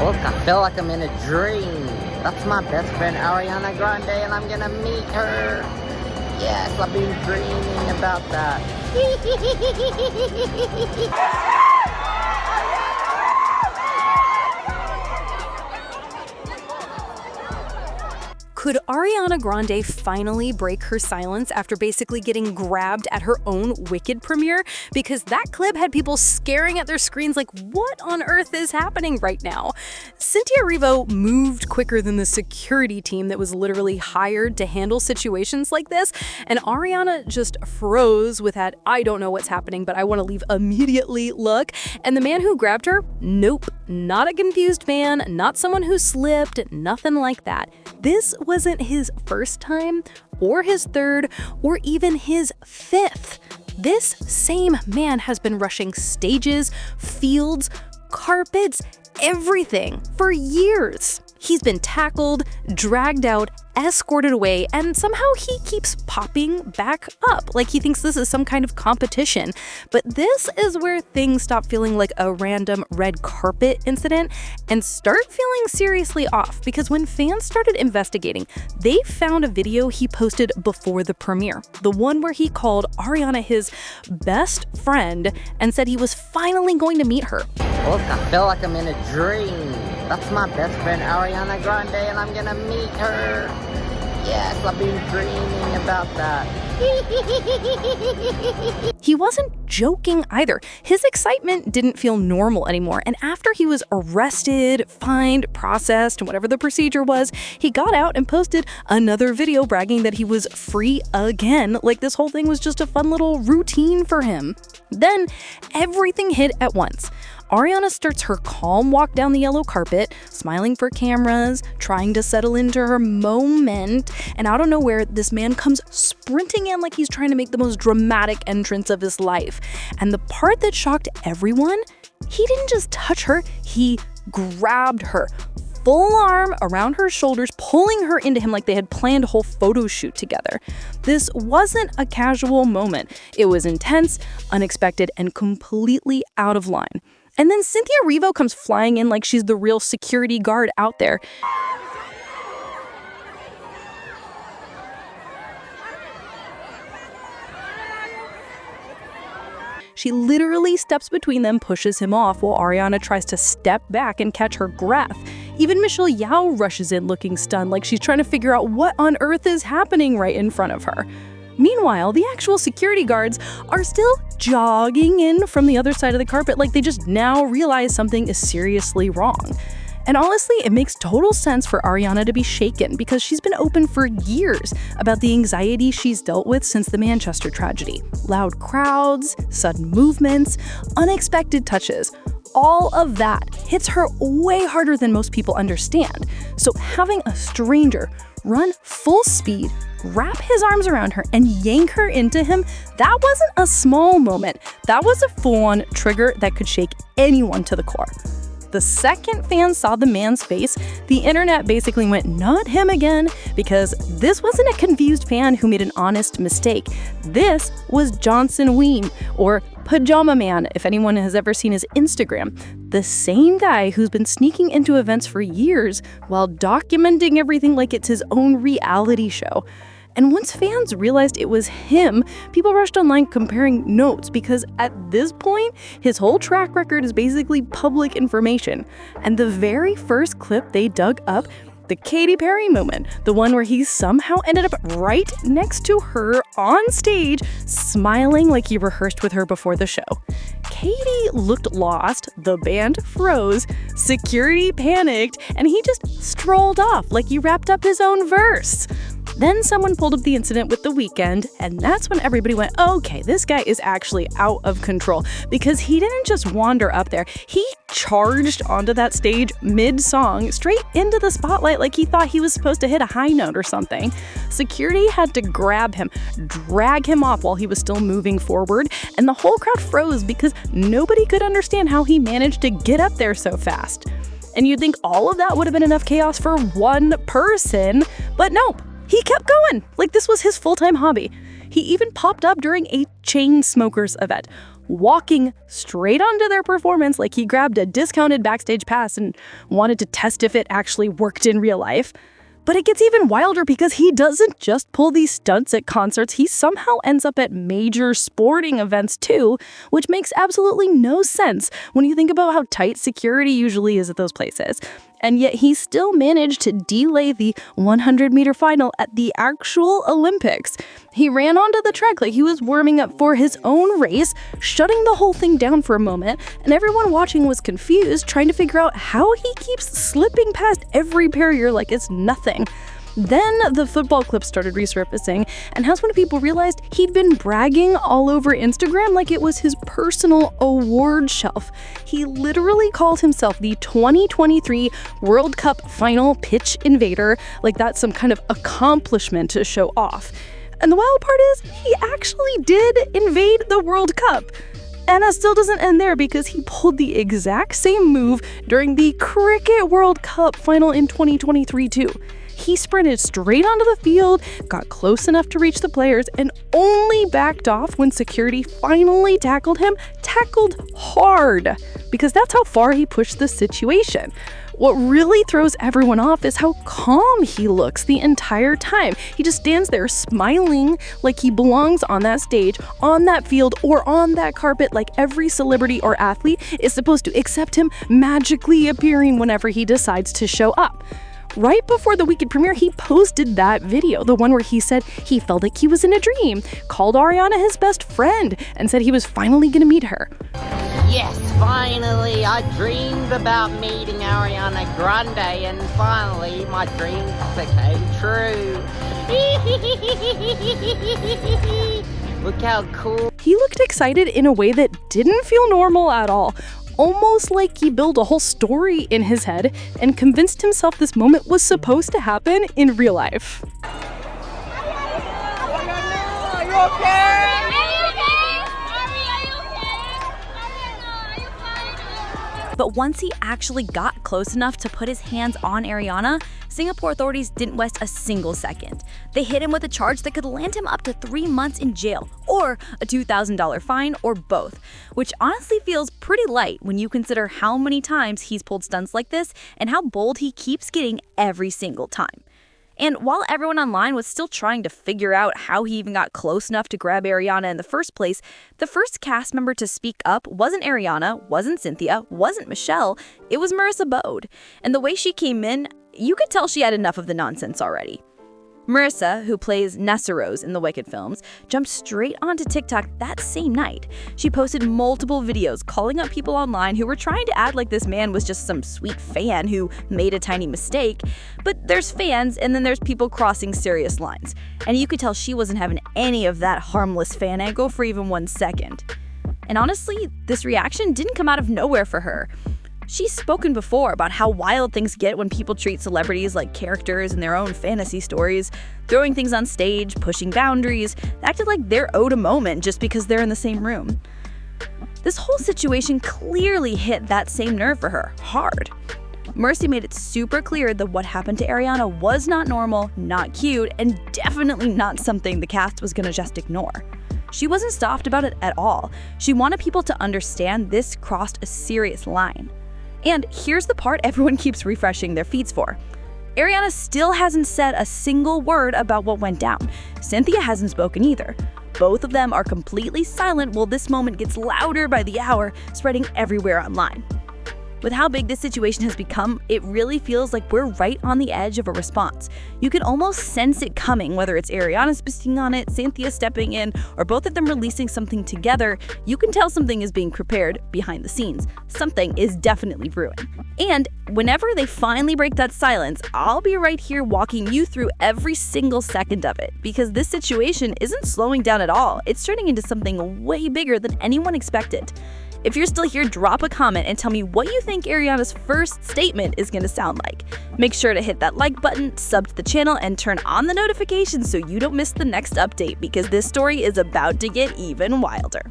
Look, I feel like I'm in a dream. That's my best friend Ariana Grande, and I'm gonna meet her. Yes, I've been dreaming about that. Could Ariana Grande finally break her silence after basically getting grabbed at her own Wicked premiere? Because that clip had people staring at their screens like, what on earth is happening right now? Cynthia Erivo moved quicker than the security team that was literally hired to handle situations like this, and Ariana just froze with that "I don't know what's happening, but I want to leave immediately" look. And the man who grabbed her? Nope, not a confused man, not someone who slipped, nothing like that. This wasn't his first time, or his third, or even his fifth. This same man has been rushing stages, fields, carpets, everything for years. He's been tackled, dragged out, escorted away, and somehow he keeps popping back up like he thinks this is some kind of competition. But this is where things stop feeling like a random red carpet incident and start feeling seriously off, because when fans started investigating, they found a video he posted before the premiere, the one where he called Ariana his best friend and said he was finally going to meet her. Look, I feel like I'm in a dream. That's my best friend Ariana Grande, and I'm gonna meet her. Yes, I've been dreaming about that. He wasn't joking either. His excitement didn't feel normal anymore, and after he was arrested, fined, processed, whatever the procedure was, he got out and posted another video bragging that he was free again, like this whole thing was just a fun little routine for him. Then everything hit at once. Ariana starts her calm walk down the yellow carpet, smiling for cameras, trying to settle into her moment, and out of nowhere, this man comes sprinting in like he's trying to make the most dramatic entrance of his life. And the part that shocked everyone, he didn't just touch her, he grabbed her. Full arm around her shoulders, pulling her into him like they had planned a whole photo shoot together. This wasn't a casual moment. It was intense, unexpected, and completely out of line. And then Cynthia Erivo comes flying in like she's the real security guard out there. She literally steps between them, pushes him off, while Ariana tries to step back and catch her breath. Even Michelle Yeoh rushes in looking stunned, like she's trying to figure out what on earth is happening right in front of her. Meanwhile, the actual security guards are still jogging in from the other side of the carpet like they just now realize something is seriously wrong. And honestly, it makes total sense for Ariana to be shaken, because she's been open for years about the anxiety she's dealt with since the Manchester tragedy. Loud crowds, sudden movements, unexpected touches. All of that hits her way harder than most people understand. So having a stranger run full speed, wrap his arms around her, and yank her into him, that wasn't a small moment. That was a full-on trigger that could shake anyone to the core. The second fans saw the man's face, the internet basically went, "Not him again," because this wasn't a confused fan who made an honest mistake. This was Johnson Ween, or Pajama Man, if anyone has ever seen his Instagram. The same guy who's been sneaking into events for years while documenting everything like it's his own reality show. And once fans realized it was him, people rushed online comparing notes, because at this point, his whole track record is basically public information. And the very first clip they dug up, the Katy Perry moment, the one where he somehow ended up right next to her on stage, smiling like he rehearsed with her before the show. Katy looked lost, the band froze, security panicked, and he just strolled off like he wrapped up his own verse. Then someone pulled up the incident with The Weeknd, and that's when everybody went, okay, this guy is actually out of control, because he didn't just wander up there. He charged onto that stage mid-song, straight into the spotlight like he thought he was supposed to hit a high note or something. Security had to grab him, drag him off while he was still moving forward, and the whole crowd froze because nobody could understand how he managed to get up there so fast. And you'd think all of that would have been enough chaos for one person, but nope. He kept going, like this was his full-time hobby. He even popped up during a chain smokers event. walking straight onto their performance like he grabbed a discounted backstage pass and wanted to test if it actually worked in real life. But it gets even wilder because he doesn't just pull these stunts at concerts, he somehow ends up at major sporting events too, which makes absolutely no sense when you think about how tight security usually is at those places. And yet he still managed to delay the 100-meter final at the actual Olympics. He ran onto the track like he was warming up for his own race, shutting the whole thing down for a moment, and everyone watching was confused, trying to figure out how he keeps slipping past every barrier like it's nothing. Then the football clip started resurfacing, and that's when people realized he'd been bragging all over Instagram like it was his personal award shelf. He literally called himself the 2023 World Cup final pitch invader, like that's some kind of accomplishment to show off. And the wild part is, he actually did invade the World Cup. And it still doesn't end there because he pulled the exact same move during the Cricket World Cup final in 2023 too. He sprinted straight onto the field, got close enough to reach the players, and only backed off when security finally tackled him, tackled hard, because that's how far he pushed the situation. What really throws everyone off is how calm he looks the entire time. He just stands there smiling like he belongs on that stage, on that field, or on that carpet like every celebrity or athlete is supposed to accept him magically appearing whenever he decides to show up. Right before the weekend premiere, he posted that video, the one where he said he felt like he was in a dream, called Ariana his best friend, and said he was finally gonna meet her. Yes, finally, I dreamed about meeting Ariana Grande, and finally my dreams became true. Look how cool. He looked excited in a way that didn't feel normal at all. Almost like he built a whole story in his head and convinced himself this moment was supposed to happen in real life. Are you okay? But once he actually got close enough to put his hands on Ariana, Singapore authorities didn't waste a single second. They hit him with a charge that could land him up to 3 months in jail, or a $2,000 fine, or both, which honestly feels pretty light when you consider how many times he's pulled stunts like this and how bold he keeps getting every single time. And while everyone online was still trying to figure out how he even got close enough to grab Ariana in the first place, the first cast member to speak up wasn't Ariana, wasn't Cynthia, wasn't Michelle, it was Marissa Bode. And the way she came in, you could tell she had enough of the nonsense already. Marissa, who plays Nessarose in the Wicked films, jumped straight onto TikTok that same night. She posted multiple videos calling out people online who were trying to act like this man was just some sweet fan who made a tiny mistake. But there's fans, and then there's people crossing serious lines. And you could tell she wasn't having any of that harmless fan angle for even 1 second. And honestly, this reaction didn't come out of nowhere for her. She's spoken before about how wild things get when people treat celebrities like characters in their own fantasy stories, throwing things on stage, pushing boundaries, acting like they're owed a moment just because they're in the same room. This whole situation clearly hit that same nerve for her, hard. Mercy made it super clear that what happened to Ariana was not normal, not cute, and definitely not something the cast was gonna just ignore. She wasn't soft about it at all. She wanted people to understand this crossed a serious line. And here's the part everyone keeps refreshing their feeds for. Ariana still hasn't said a single word about what went down. Cynthia hasn't spoken either. Both of them are completely silent while this moment gets louder by the hour, spreading everywhere online. With how big this situation has become, it really feels like we're right on the edge of a response. You can almost sense it coming, whether it's Ariana speaking on it, Cynthia stepping in, or both of them releasing something together. You can tell something is being prepared behind the scenes. Something is definitely brewing. And whenever they finally break that silence, I'll be right here walking you through every single second of it, because this situation isn't slowing down at all. It's turning into something way bigger than anyone expected. If you're still here, drop a comment and tell me what you think Ariana's first statement is going to sound like. Make sure to hit that like button, sub to the channel, and turn on the notifications so you don't miss the next update, because this story is about to get even wilder.